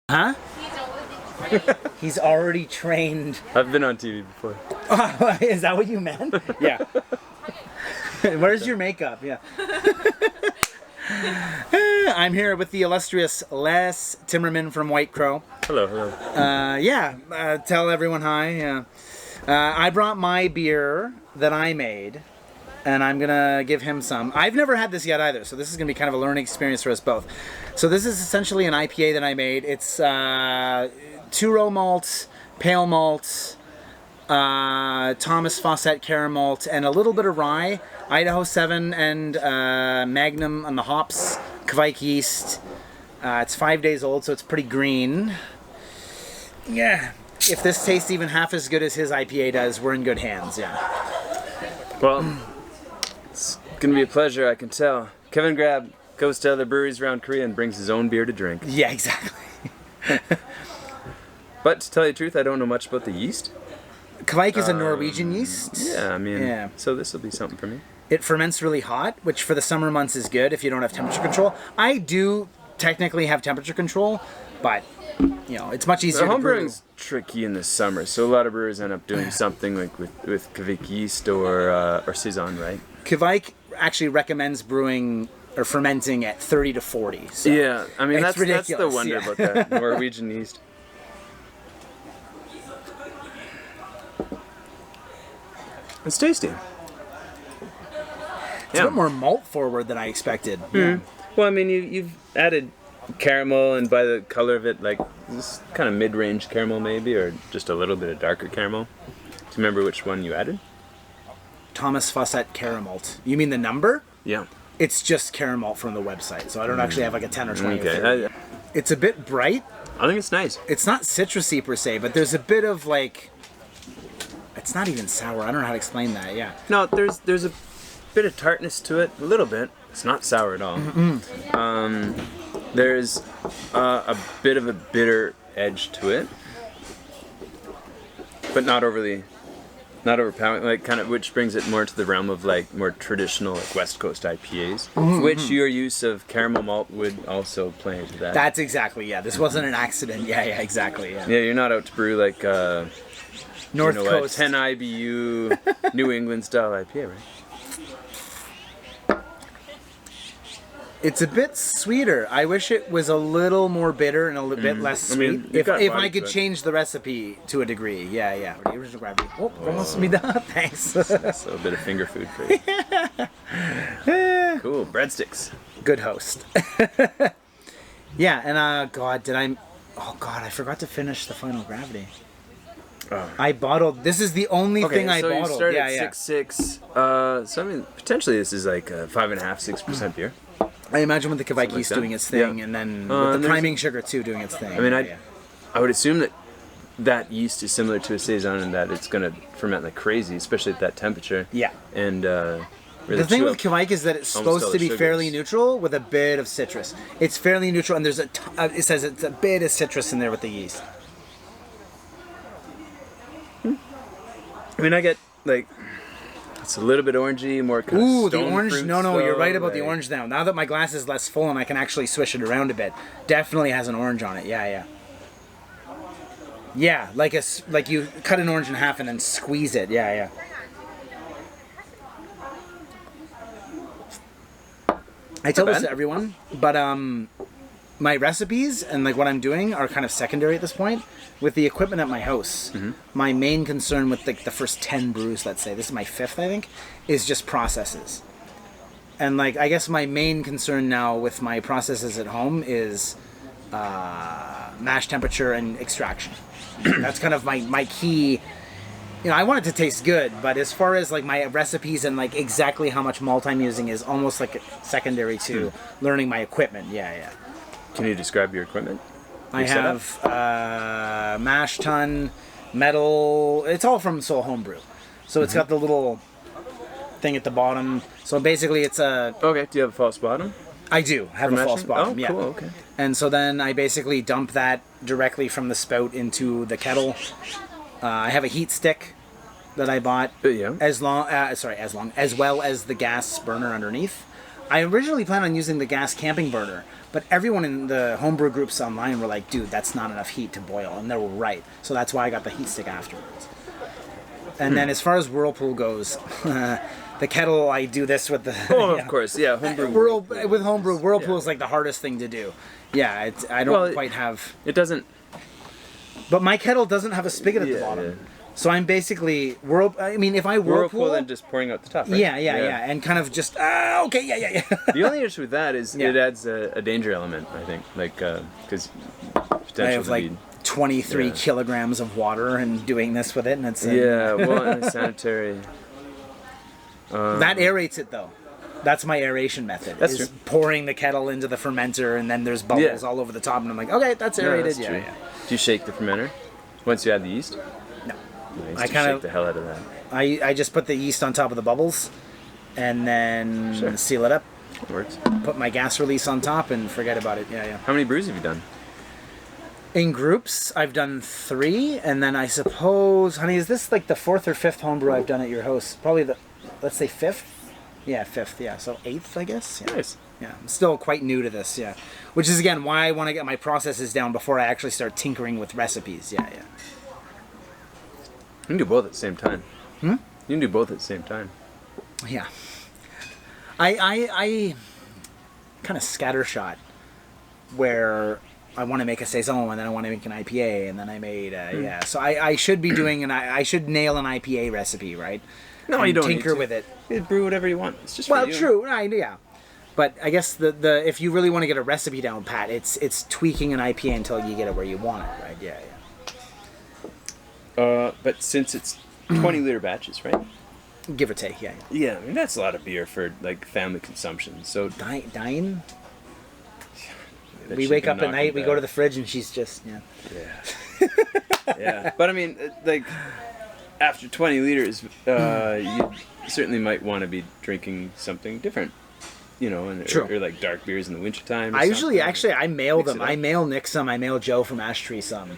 Huh? He's already trained. I've been on TV before. Oh, is that what you meant? Yeah. Where's your makeup? Yeah. I'm here with the illustrious Les Timmerman from White Crow. Hello, hello. Tell everyone hi. Yeah. I brought my beer that I made, and I'm gonna give him some. I've never had this yet either, so this is gonna be kind of a learning experience for us both. So this is essentially an IPA that I made. It's 2-row malt, pale malt, Thomas Fawcett caramel malt, and a little bit of rye, Idaho 7 and Magnum on the hops, Kvike yeast. It's 5 days old, so it's pretty green. Yeah. If this tastes even half as good as his IPA does, we're in good hands, yeah. Well, it's gonna be a pleasure, I can tell. Kevin Grab goes to other breweries around Korea and brings his own beer to drink. Yeah, exactly. But to tell you the truth, I don't know much about the yeast. Kvike is a Norwegian yeast. Yeah, I mean, so this will be something for me. It ferments really hot, which for the summer months is good if you don't have temperature control. I do technically have temperature control, but you know, it's much easier to brew. Homebrewing's tricky in the summer, so a lot of brewers end up doing something like with Kvike yeast or Saison, right? Kvike actually recommends brewing or fermenting at 30 to 40. So yeah, I mean that's the wonder yeah. about that Norwegian yeast. It's tasty. It's a bit more malt forward than I expected. Mm-hmm. Yeah. Well, I mean, you've added caramel, and by the color of it, like this kind of mid-range caramel maybe, or just a little bit of darker caramel. Do you remember which one you added? Thomas Fawcett caramel malt. You mean the number? Yeah. It's just caramel from the website, so I don't actually have like a 10 or 20. Okay. It's a bit bright. I think it's nice. It's not citrusy per se, but there's a bit of like... It's not even sour. I don't know how to explain that, yeah. No, there's a bit of tartness to it, a little bit. It's not sour at all. There's a bit of a bitter edge to it, but not overpowering, like kind of, which brings it more to the realm of like more traditional like West Coast IPAs, which your use of caramel malt would also play into that. That's exactly, yeah. This wasn't an accident. Yeah, exactly, yeah. Yeah, you're not out to brew like North Coast 10 IBU New England style IPA, right? It's a bit sweeter. I wish it was a little more bitter and a little bit less sweet. I mean, if I could change the recipe to a degree. Yeah. The original gravity. Oh, almost me done. Thanks. That's a bit of finger food for you. Cool. Breadsticks. Good host. Yeah, and I forgot to finish the final gravity. Oh. I bottled. This is the only thing I bottled. You started at 6.6. So I mean, potentially this is like a 5.5-6% beer. I imagine with the Kvike yeast doing its thing, and then with the priming sugar too doing its thing. I mean, I would assume that yeast is similar to a saison in that it's going to ferment like crazy, especially at that temperature. Yeah. And really the thing with Kvike is that it's supposed to be fairly neutral with a bit of citrus. It's fairly neutral, and there's it says it's a bit of citrus in there with the yeast. I mean, I get like it's a little bit orangey, more kind of the stone orange. fruits, No, you're right about like, the orange now. Now that my glass is less full and I can actually swish it around a bit, definitely has an orange on it. Yeah. Yeah, like you cut an orange in half and then squeeze it. Yeah. I tell this to everyone, but my recipes and like what I'm doing are kind of secondary at this point. With the equipment at my house, my main concern with like the first 10 brews, let's say, this is my 5th, I think, is just processes. And like, I guess my main concern now with my processes at home is mash temperature and extraction. That's kind of my key. You know, I want it to taste good, but as far as like my recipes and like exactly how much malt I'm using is almost like secondary to learning my equipment. Yeah. Can you describe your equipment? I have mash tun, metal. It's all from Soul Homebrew. So it's got the little thing at the bottom. So basically it's a... Okay, do you have a false bottom? I do have a false bottom, yeah. Cool, okay. And so then I basically dump that directly from the spout into the kettle. I have a heat stick that I bought as well as the gas burner underneath. I originally planned on using the gas camping burner, but everyone in the homebrew groups online were like, dude, that's not enough heat to boil, and they were right. So that's why I got the heat stick afterwards. And then as far as Whirlpool goes, the kettle, I do this with the... Oh, of course, yeah, homebrew. With homebrew, Whirlpool is like the hardest thing to do. Yeah, I don't quite have... It doesn't... But my kettle doesn't have a spigot at the bottom. Yeah. So I'm basically if I Whirlpool then just pouring out the top, right? Yeah, and kind of just okay, yeah. The only issue with that is it adds a danger element, I think, like because potentially I have like 23 kilograms of water and doing this with it, and it's and sanitary. That aerates it though. That's my aeration method. That's true. Pouring the kettle into the fermenter, and then there's bubbles all over the top, and I'm like, okay, that's aerated. No, that's true. Do you shake the fermenter once you add the yeast? No. Nice. I kind of shake the hell out of that. I just put the yeast on top of the bubbles, and then seal it up. It works. Put my gas release on top and forget about it. Yeah. How many brews have you done? In groups, I've done 3, and then I suppose, honey, is this like the 4th or 5th homebrew I've done at your house? Probably let's say 5th? Yeah, 5th, yeah. So 8th, I guess? Yeah. Nice. Yeah, I'm still quite new to this, yeah. Which is, again, why I want to get my processes down before I actually start tinkering with recipes, yeah. You can do both at the same time. You can do both at the same time. Yeah. I kind of scattershot where I want to make a Saison and then I want to make an IPA and then I made, So I should be doing I should nail an IPA recipe, right? No, and you don't tinker need to. with it. You brew whatever you want. It's just for you. True, yeah. But I guess the if you really want to get a recipe down pat, it's tweaking an IPA until you get it where you want it, right? Yeah. But since it's 20-liter batches, right? Give or take, yeah. Yeah, I mean that's a lot of beer for like family consumption. So dying. We wake up at night, we go to the fridge, and she's just yeah. But I mean, like after 20 liters, you certainly might want to be drinking something different. You know, or like dark beers in the wintertime. I usually, I mail them. I mail Nick some. I mail Joe from Ash Tree some.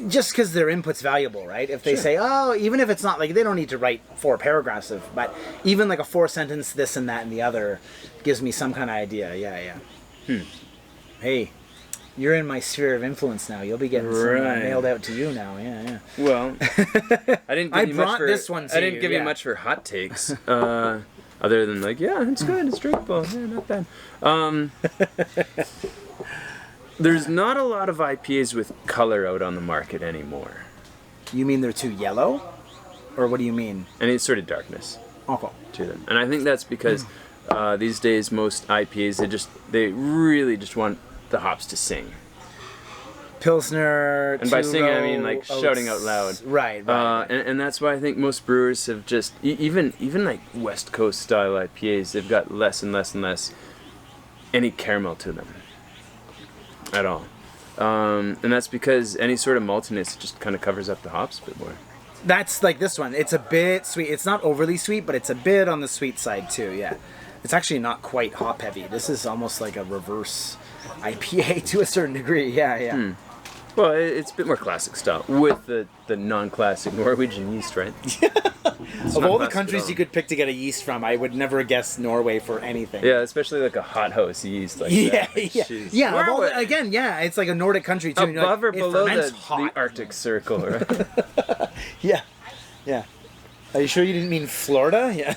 Just because their input's valuable, right? If they say, even if it's not like, they don't need to write 4 paragraphs but even like a 4-sentence this and that and the other gives me some kind of idea. Yeah. Hey, you're in my sphere of influence now. You'll be getting some mailed out to you now. Yeah. Well, I didn't give you much for hot takes. Other than like, it's good, it's drinkable, not bad. There's not a lot of IPAs with color out on the market anymore. You mean they're too yellow? Or what do you mean? Any sort of darkness to them. And I think that's because these days most IPAs, they really just want the hops to sing. Pilsner, and by singing I mean like shouting out loud. Right. And that's why I think most brewers have just even like West Coast style IPAs, they've got less and less and less any caramel to them at all. And that's because any sort of maltiness just kind of covers up the hops a bit more. That's like this one. It's a bit sweet. It's not overly sweet, but it's a bit on the sweet side too. Yeah. It's actually not quite hop heavy. This is almost like a reverse IPA to a certain degree. Yeah. Well, it's a bit more classic style with the non-classic Norwegian yeast, right? Of all the countries you could pick to get a yeast from, I would never guess Norway for anything. Yeah, especially like a hothouse yeast like that. Like, yeah. It's like a Nordic country too. Above or below the Arctic Circle, right? Yeah. Are you sure you didn't mean Florida? Yeah.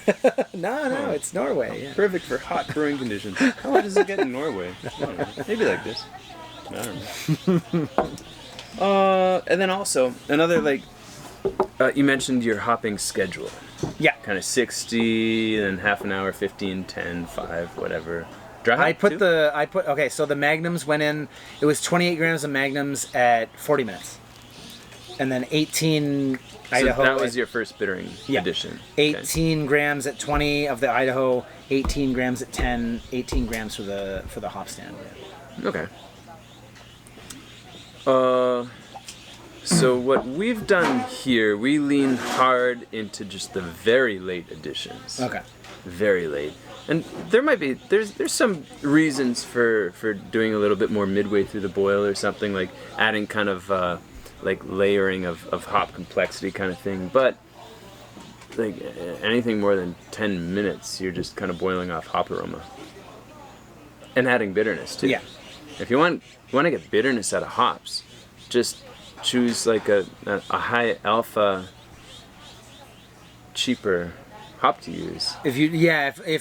No, it's Norway. Yeah. Perfect for hot brewing conditions. How hot does it get in Norway? I don't know. Maybe like this. I don't know. And then also another you mentioned your hopping schedule. Yeah. Kind of 60, then half an hour, 15, 10, 5, whatever. So the Magnums went in. It was 28 grams of Magnums at 40 minutes, and then 18 Idaho. So that was your first bittering edition. 18 grams at 20 of the Idaho, 18 grams at 10, 18 grams for the hop stand. Yeah. Okay. So what we've done here, we lean hard into just the very late editions. Okay. Very late. And there's some reasons for doing a little bit more midway through the boil or something, like adding kind of like layering of hop complexity kind of thing. But like anything more than 10 minutes, you're just kind of boiling off hop aroma and adding bitterness too. Yeah. If you want to get bitterness out of hops, just choose like a high alpha, cheaper hop to use. If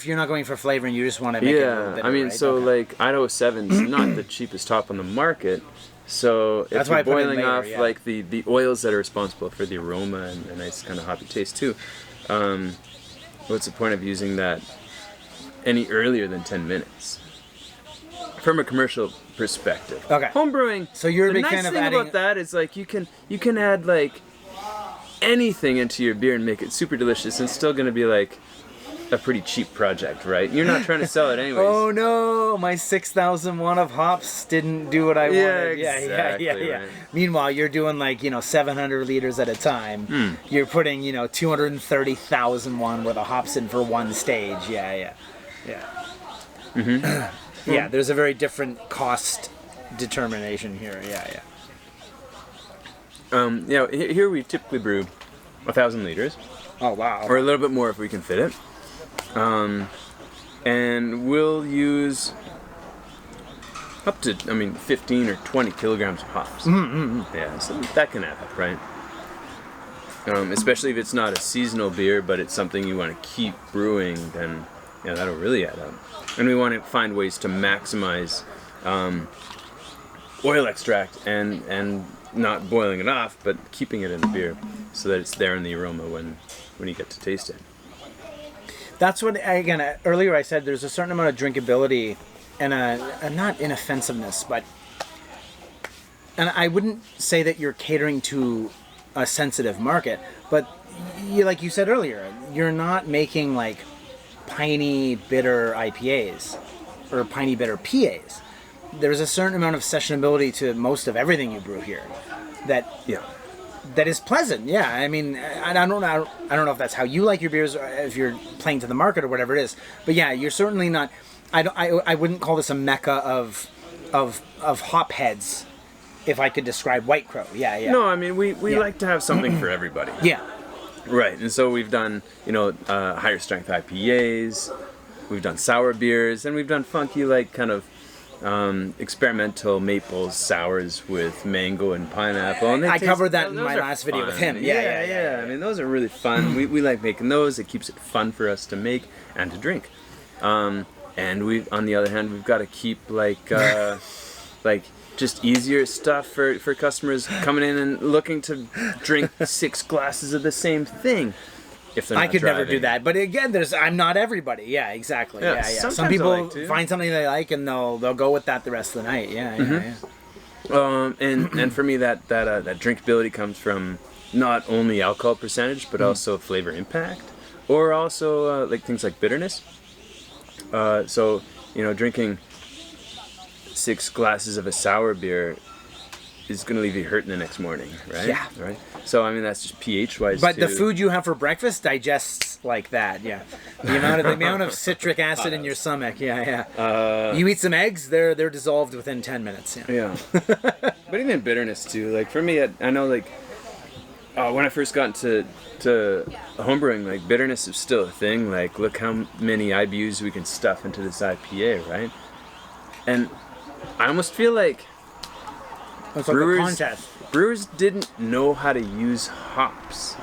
you're not going for flavor and you just want to make it a little bitter, I mean, right? so Okay. like Idaho 7's not the cheapest hop on the market. So if That's why you're I put it in boiling later, off yeah. like the oils that are responsible for the aroma and a nice kind of hoppy taste too, what's the point of using that any earlier than 10 minutes? From a commercial perspective. Okay. Homebrewing. So you're a the big nice fan of thing adding- about that is like you can add like anything into your beer and make it super delicious and it's still gonna be like a pretty cheap project, right? You're not trying to sell it anyways. Oh no, my 6,001 of hops didn't do what I wanted. exactly, Yeah. right. Meanwhile, you're doing like, 700 liters at a time. You're putting, 230,001 worth of hops in for one stage. Yeah. Yeah, there's a very different cost determination here. Yeah. Here we typically brew 1,000 liters, Oh wow. or a little bit more if we can fit it. And we'll use up to, 15 or 20 kilograms of hops. Yeah, so that can add up, right? Especially if it's not a seasonal beer, but it's something you want to keep brewing, then that'll really add up. And we want to find ways to maximize oil extract and not boiling it off, but keeping it in the beer so that it's there in the aroma when you get to taste it. That's what, again, earlier I said there's a certain amount of drinkability and a not inoffensiveness, but, and I wouldn't say that you're catering to a sensitive market, but like you said earlier, you're not making like piney bitter IPAs or piney bitter PAs. There's a certain amount of sessionability to most of everything you brew here that is pleasant. Yeah, I mean, I don't know if that's how you like your beers, or if you're playing to the market or whatever it is. But yeah, you're certainly not. I wouldn't call this a mecca of hop heads, if I could describe White Crow. Yeah. No, I mean we like to have something for everybody. Yeah. Right, and so we've done higher strength IPAs, we've done sour beers, and we've done funky like kind of experimental maple sours with mango and pineapple. And I covered that in my last video with him. Yeah. I mean, those are really fun. We like making those. It keeps it fun for us to make and to drink. And we, on the other hand, we've got to keep like just easier stuff for customers coming in and looking to drink 6 glasses of the same thing. If they're not I could never do driving. that, but again, I'm not everybody. Yeah, exactly. Yeah. sometimes Some I people like to. find something they like and they'll go with that the rest of the night. Yeah. And for me, that drinkability comes from not only alcohol percentage, but also flavor impact, or also like things like bitterness. So drinking 6 glasses of a sour beer is going to leave you hurting the next morning, right? Yeah. Right. So I mean that's just pH wise. But too. the food you have for breakfast digests like that. Yeah. The amount of citric acid in your stomach. Yeah. You eat some eggs, they're dissolved within 10 minutes. Yeah. Yeah. But even bitterness too. Like for me, I know like when I first got into homebrewing, like bitterness is still a thing. Like look how many IBUs we can stuff into this IPA, right? And I almost feel like It's like a contest. brewers didn't know how to use hops.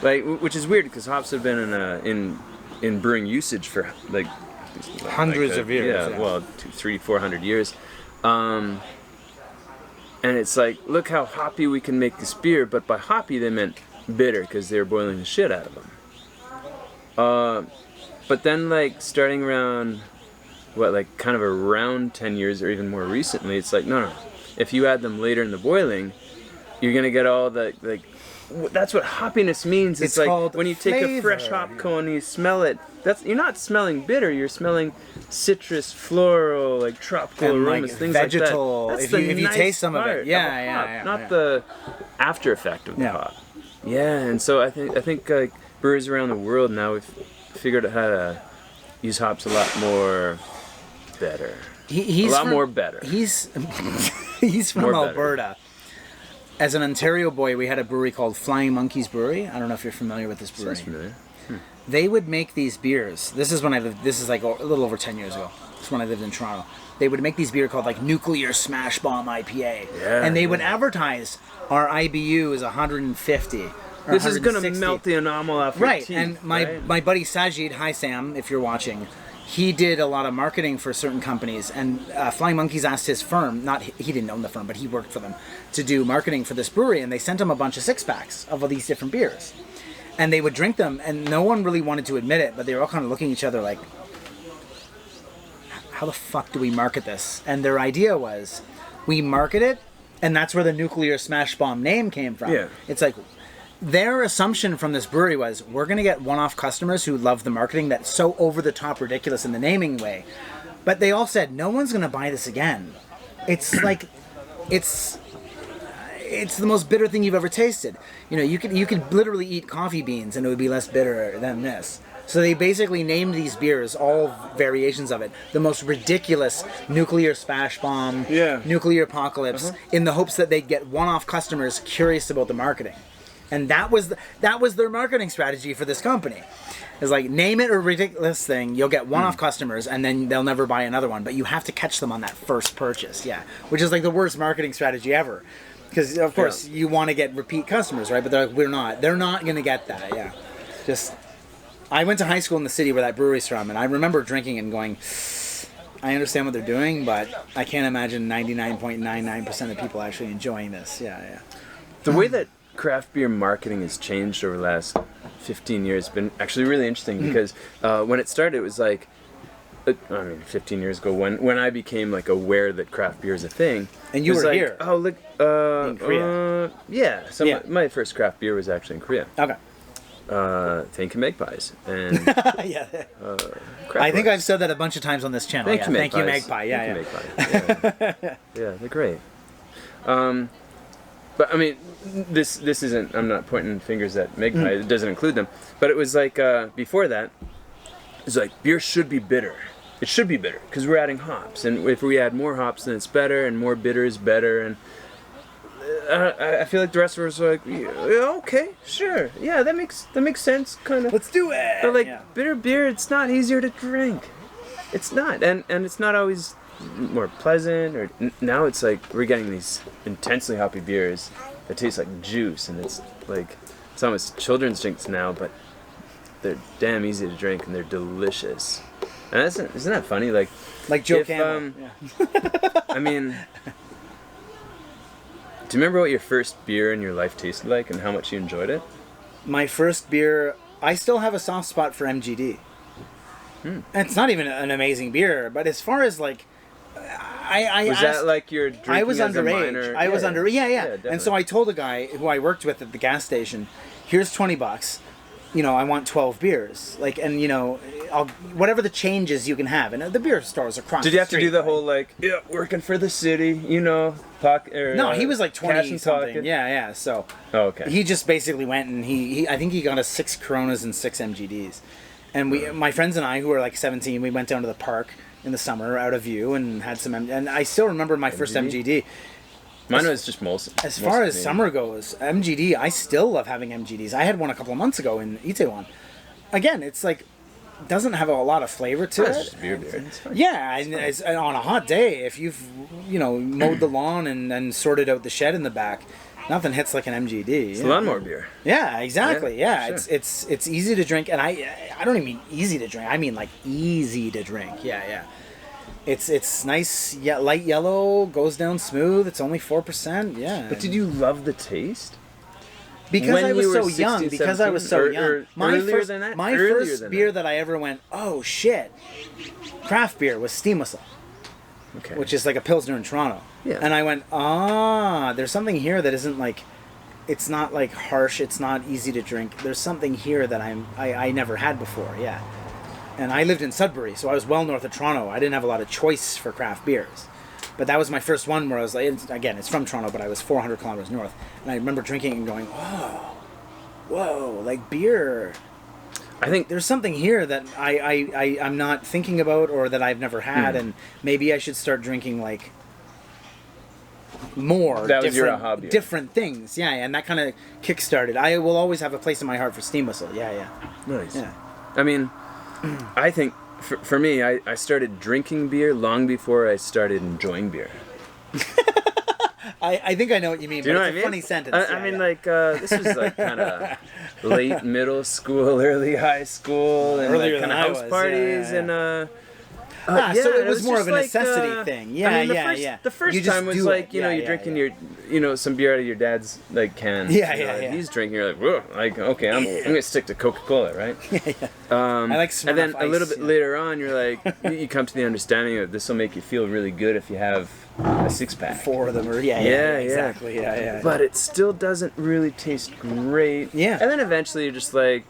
Like, which is weird because hops have been in brewing usage for like Hundreds of years. Yeah, well, 200-400 years. And it's like, look how hoppy we can make this beer. But by hoppy, they meant bitter because they were boiling the shit out of them. But then, like, starting around, kind of around 10 years or even more recently, it's like, no. If you add them later in the boiling, you're going to get all the, like, that's what hoppiness means. It's like called when you take a fresh flavor. hop cone and you smell it, you're not smelling bitter, you're smelling citrus, floral, like tropical And, aromas, like, things vegetal, like that. if That's you the nice taste some of it. part Yeah, a hop, yeah, not yeah. the after effect of the Yeah. hop. Yeah, and so I think like brewers around the world now we've figured out how to use hops a lot more better. He's a lot from- more better. He's from More better. Alberta. as an Ontario boy, we had a brewery called Flying Monkeys Brewery. I don't know if you're familiar with this brewery. Sounds familiar. They would make these beers. This is when I lived. This is like a little over 10 years ago. This is when I lived in Toronto. They would make these beer called like Nuclear Smash Bomb IPA, and they would advertise our IBU is 150. This is gonna melt the enamel off your teeth. And my buddy Sajid, hi Sam, if you're watching, he did a lot of marketing for certain companies, and Flying Monkeys asked his firm, he didn't own the firm, but he worked for them, to do marketing for this brewery, and they sent him a bunch of 6-packs of all these different beers. And they would drink them, and no one really wanted to admit it, but they were all kind of looking at each other like, how the fuck do we market this? And their idea was, we market it, and that's where the Nuclear Smash Bomb name came from. Yeah. It's like, their assumption from this brewery was, we're going to get one-off customers who love the marketing that's so over-the-top ridiculous in the naming way. But they all said, no one's going to buy this again. It's like, it's the most bitter thing you've ever tasted. You know, you could literally eat coffee beans and it would be less bitter than this. So they basically named these beers, all variations of it, the most ridiculous Nuclear Smash Bomb, Nuclear Apocalypse, in the hopes that they'd get one-off customers curious about the marketing. And that was their marketing strategy for this company. It's like, name it a ridiculous thing, you'll get one-off customers, and then they'll never buy another one. But you have to catch them on that first purchase, which is like the worst marketing strategy ever. Because, of course, you want to get repeat customers, right? But they're not. They're not going to get that, I went to high school in the city where that brewery's from, and I remember drinking and going, I understand what they're doing, but I can't imagine 99.99% of people actually enjoying this. The way that craft beer marketing has changed over the last 15 years has been actually really interesting because when it started, it was like, 15 years ago when I became like aware that craft beer is a thing. And you were like, here. Oh, look. In Korea. So my first craft beer was actually in Korea. Okay. Thank you, Magpies. And I think I've said that a bunch of times on this channel. Thank you, Magpie. Magpie. Yeah, they're great. But I mean, this isn't. I'm not pointing fingers at Magpie. It doesn't include them. But it was like before that, it was like beer should be bitter. It should be bitter because we're adding hops, and if we add more hops, then it's better, and more bitter is better. And I feel like the rest of us are like, yeah, okay, sure, yeah, that makes sense, kind of. Let's do it. But like bitter beer, it's not easier to drink. It's not, and it's not always more pleasant. Or now it's like we're getting these intensely hoppy beers that taste like juice, and it's almost children's drinks now, but they're damn easy to drink and they're delicious. And isn't that funny? Like Joe Campbell. I mean, do you remember what your first beer in your life tasted like and how much you enjoyed it? My first beer, I still have a soft spot for MGD. It's not even an amazing beer, but as far as like, that like your drinking I was as underage. A minor? I was underage. Yeah. Definitely. And so I told a guy who I worked with at the gas station, here's $20. You know, I want 12 beers. Like, and you know, whatever the changes you can have. And the beer stores across. Did you have to do the whole working for the city? You know, no, he was like 20 something. Yeah. So. Oh, okay. He just basically went and he I think he got us 6 Coronas and 6 MGDs, and my friends and I who were like 17, we went down to the park in the summer out of view and had some and I still remember my first MGD. Mine was just Molson. As far as summer goes, MGD, I still love having MGDs. I had one a couple of months ago in Itaewon. Again, it's like, doesn't have a lot of flavor to it. It's just beer. It's fine. Yeah, and it's, on a hot day, if you've, mowed the lawn and sorted out the shed in the back, nothing hits like an MGD. It's lawnmower beer. Yeah, exactly. Yeah, sure. It's easy to drink, and I don't even mean easy to drink. I mean like easy to drink. Yeah. It's nice, light yellow, goes down smooth. It's only 4%. Yeah. But did you love the taste? Because I was so young. 16, Because I was so young. My first beer that I ever went, oh shit, craft beer was Steam Whistle. Okay. Which is like a Pilsner in Toronto. Yeah. And I went, there's something here that isn't like, it's not like harsh. It's not easy to drink. There's something here that I never had before. Yeah. And I lived in Sudbury, so I was well north of Toronto. I didn't have a lot of choice for craft beers. But that was my first one where I was like, it's from Toronto, but I was 400 kilometers north. And I remember drinking and going, whoa, like beer. I think there's something here that I'm not thinking about or that I've never had, and maybe I should start drinking like more That was your different, aha beer. different things. Yeah, and that kind of kick-started. I will always have a place in my heart for Steam Whistle. Yeah. Nice. Yeah. I mean, I think for me, I started drinking beer long before I started enjoying beer. I think I know what you mean, Do you but know it's what I a mean? funny sentence. I mean, like, this was like kind of late middle school, early high school, and Earlier like kind than of I house was, parties, yeah. and So it was more just of a like, necessity thing. Yeah, I mean, yeah. The first You just time was do like, it. you know, Yeah, you're yeah, drinking yeah. your, some beer out of your dad's like can. Yeah, you know, yeah, and yeah. He's drinking. You're like, whoa, like okay, I'm gonna stick to Coca-Cola, right? I like And then Smirnoff a little Ice, bit yeah. later on, you're like, you come to the understanding that this will make you feel really good if you have a 6-pack. 4 of them, or yeah, exactly, yeah. But it still doesn't really taste great. Yeah. And then eventually you're just like,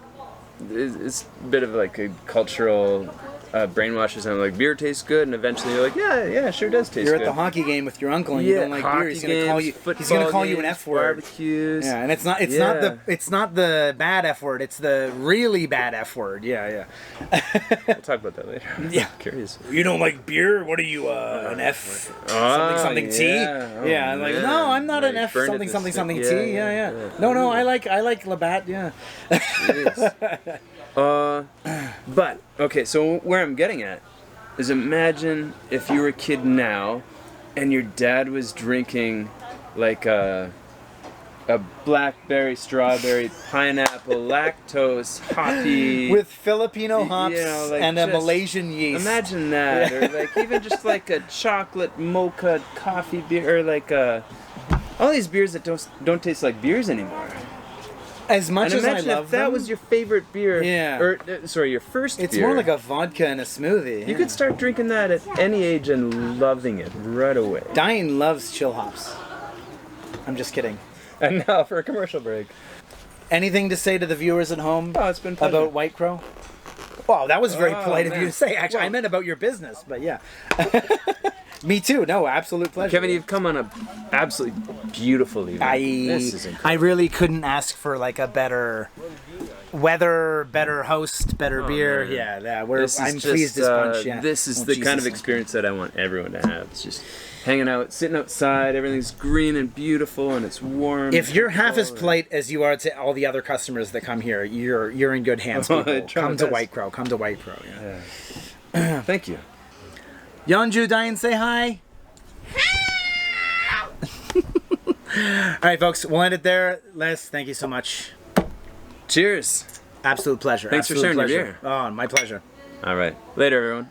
it's a bit of like a cultural brainwash or something. Like beer tastes good, and eventually you're like, yeah, sure does taste You're good. at the hockey game with your uncle and you don't like beer. He's gonna call you. He's gonna call you an F word. Barbecues. Yeah, and it's not the bad F word. It's the really bad F word. Yeah. We'll talk about that later. Yeah. I'm curious. You don't like beer? What are you, an F something T? Yeah. Oh, Yeah, I'm like, man. no, I'm not an Like, F burned something at the something stick. something Yeah, T. Yeah. yeah. No, I like Labatt. Yeah. Jeez. But okay, so where I'm getting at is, imagine if you were a kid now and your dad was drinking like a blackberry, strawberry, pineapple, lactose, hoppy With Filipino hops you know, like and a just Malaysian yeast. Imagine that, or like even just like a chocolate mocha coffee beer, or like all these beers that don't taste like beers anymore. As much And as I imagine love if that them, was your favorite beer, Yeah. or sorry, your first it's beer. more like a vodka and a smoothie. You could start drinking that at any age and loving it right away. Diane loves chill hops. I'm just kidding. And now for a commercial break. Anything to say to the viewers at home Oh, it's been a pleasure. about White Crow? Wow, that was very Oh, polite of you man. to say. Actually, I meant about your business, but yeah. Me too. No, absolute pleasure. Kevin, you've come on a absolutely beautiful evening. This is incredible. I really couldn't ask for like a better weather, better host, better beer. man. Yeah. I'm Just, pleased as punch. Yeah. This is Oh, the kind of Jesus. experience that I want everyone to have. It's just hanging out, sitting outside, everything's green and beautiful, and it's warm. If you're half as polite as you are to all the other customers that come here, you're in good hands. Oh, I People. try my Come to best. White Crow. Come to White Crow. Yeah. Thank you. Yeonju, Diane, say hi. All right, folks, we'll end it there. Les, thank you so much. Cheers. Absolute pleasure. Thanks for Absolute sharing your pleasure. beer. Oh, my pleasure. All right. Later, everyone.